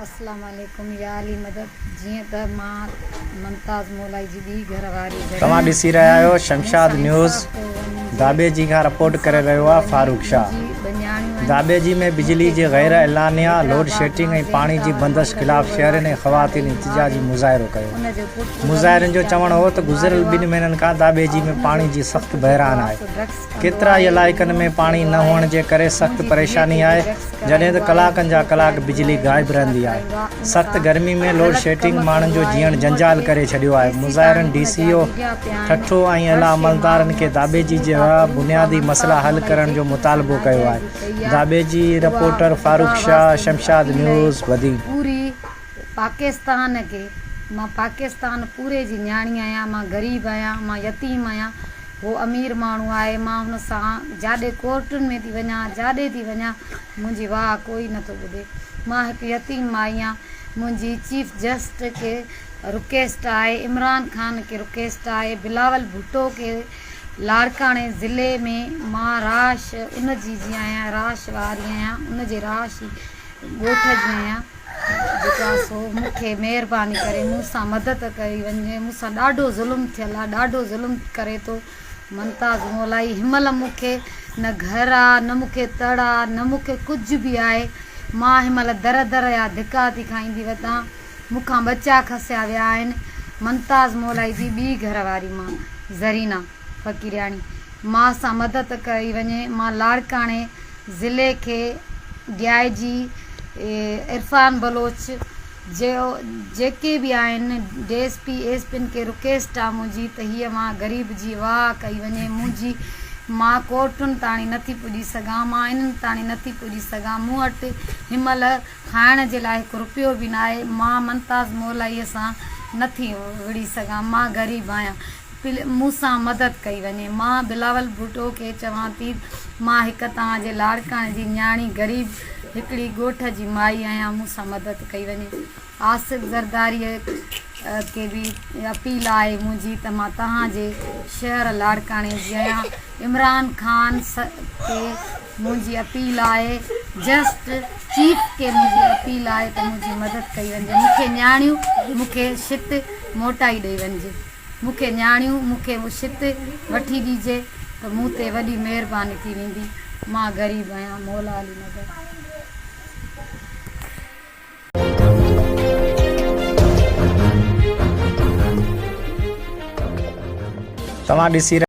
अस्सलाम वालेकुम या अली मदद जीअं त मां मुमताज़ मोलाई जी ॿी घरवारी तव्हां ॾिसी रहिया आहियो शमशाद न्यूज़। दाबे जी खां रिपोर्ट करे रहियो आहे फारूक शाह। दाबे जी में बिजली जे गैर एलानिया लोड शेडिंग ऐं पाणी जी बंदिश ख़िलाफ़ शहरनि ऐं ख़वातीन इतिजाजी मुज़ाहिरो कयो। मुज़ाहिरनि जो चवणु हो त गुज़िरियल 2 महीननि खां दाबे जी में पाणी जी सख़्तु बहिरान आहे। केतिरा ई इलाइक़नि में पाणी न हुअण जे करे सख़्तु परेशानी आहे, जॾहिं त कलाकनि जा कलाक बिजली गाइब रहंदी आहे। सख़्तु गर्मी में लोड शेडिंग माण्हुनि जो जीअण जंजाल करे छॾियो आहे। मुज़ाहिरनि DCO ठठो ऐं आला अमलदारनि खे दाबे जी जहिड़ा बुनियादी मसइला हल करण जो मुतालबो कयो आहे। दाबे जी रिपोर्टर फारूक शाह, शमशाद न्यूज़ वधी। पूरी पाकिस्तान के मां पाकिस्तान पूरे जी न्याणी आहियां, मां ग़रीब आहियां, मां यतीम आहियां। वो अमीर माण्हू आहे, मां हुन सां जाॾे कोर्टुनि में थी वञा, जाॾे थी वञा, मुंहिंजी वाह कोई नथो ॿुधे। मां हिकु यतीम माई आहियां। मुंहिंजी चीफ जस्टिस खे रिक्वेस्ट आहे, इमरान ख़ान खे रिक्वेस्ट आहे, बिलावल भुट्टो खे लाड़काणे ज़िले में मां राश उन जी आहियां, राश वारी आहियां, उन जे राश ॻोठ जी आहियां, जेका सो मूंखे महिरबानी करे मूंसां मदद कई वञे। मूंसां ॾाढो ज़ुल्म थियल आहे, ॾाढो ज़ुल्म करे थो मुमताज़ मोलाई। हिनमहिल मूंखे न घर आहे, न मूंखे तड़ आहे, न मूंखे कुझु बि आहे। मां हिनमहिल दर दर जा धिका थी खाईंदी वठां। मूंखां बचा खसिया विया आहिनि। मुमताज़ मोलाई जी ॿी घरवारी मां ज़रीना फ़कीरियाणी, मां सां मदद कई वञे। मां लाड़काणे ज़िले खे DIG इरफान बलोच जेके बि आहिनि DSP SP खे रिक्वेस्ट आहे मुंहिंजी त हीअ मां ग़रीब जी वाह कई वञे। मुंहिंजी मां कोर्टुनि ताणी नथी पुॼी सघां, मां इन्हनि ताणी नथी पुॼी सघां। मूं वटि हिनमहिल खाइण जे लाइ हिकु रुपयो बि न आहे। मां मुमताज़ मोलाईअ सां नथी विड़ी सघां, मां ग़रीब आहियां। मूंसां मदद कई वञे। मां बिलावल भुट्टो खे चवां थी, मां हिकु तव्हांजे लाड़काणे जी न्याणी ग़रीब हिकिड़ी ॻोठ जी माई आहियां, मूंसां मदद कई वञे। आसिफ़ ज़रदारीअ खे बि अपील आहे मुंहिंजी त मां तव्हांजे शहर लाड़काणे जी आहियां। इमरान ख़ान खे मुंहिंजी अपील आहे, जस्ट चीफ खे मुंहिंजी अपील आहे त मुंहिंजी मदद कई वञे। मूंखे न्याणियूं, मूंखे शित मोटाई ॾेई वञिजे। मूंखे न्याणियूं, मूंखे शित वठी ॾिजे त मूं ते वॾी महिरबानी थी वेंदी। मां ग़रीब आहियां। मौला अली मदद। तव्हां ॾिसी